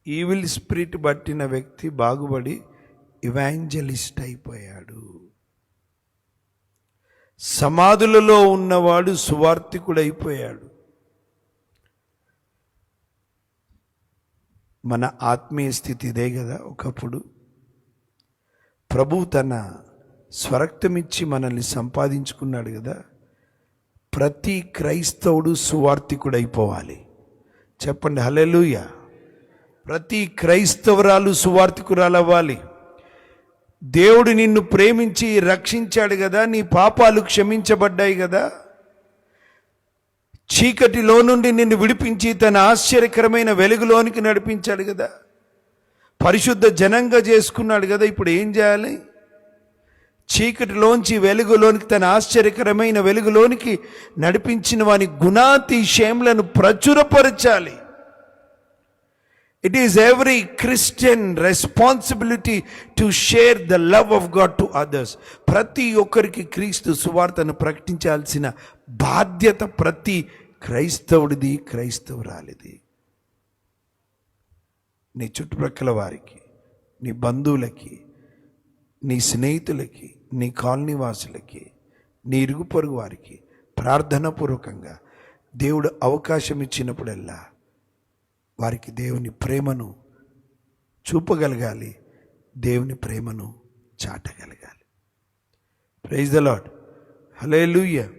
Evil spirit పట్టిన వ్యక్తి బాగుపడి evangelist అయిపోయాడు. సమాధులలో ఉన్నవాడు సువార్తికుడైపోయాడు. మన ఆత్మీయ స్థితి ఇదే కదా. ఒకప్పుడు ప్రభువు తన స్వరక్తమిచ్చి మనల్ని సంపాదించుకున్నాడు కదా. ప్రతి క్రైస్తవుడు సువార్తికుడైపోవాలి. చెప్పండి హల్లెలూయా. ప్రతి క్రైస్తవురాలు సువార్తికురాలు అవ్వాలి. దేవుడు నిన్ను ప్రేమించి రక్షించాడు కదా, నీ పాపాలు క్షమించబడ్డాయి కదా, చీకటిలో నుండి నిన్ను విడిపించి తన ఆశ్చర్యకరమైన వెలుగులోనికి నడిపించాడు కదా, పరిశుద్ధ జనంగా చేసుకున్నాడు కదా. ఇప్పుడు ఏం చేయాలి? చీకటిలోంచి వెలుగులోనికి, తన ఆశ్చర్యకరమైన వెలుగులోనికి నడిపించిన వాని గుణాతిశయములను ప్రచురపరచాలి. It is every Christian responsibility to share the love of God to others. ప్రతి ఒక్కరికి క్రీస్తు సువార్తను ప్రకటించాల్సిన బాధ్యత ప్రతి క్రైస్తవుడిది, క్రైస్తవురాలిది. నీ చుట్టుప్రక్కల వారికి, నీ బంధువులకి, నీ స్నేహితులకి, నీ కాలనీ వాసులకి, నీ ఇరుగు పొరుగు వారికి ప్రార్థనాపూర్వకంగా దేవుడు అవకాశం ఇచ్చినప్పుడల్లా వారికి దేవుని ప్రేమను చూపగలగాలి, దేవుని ప్రేమను చాటగలగాలి. Praise the Lord. హల్లెలూయా.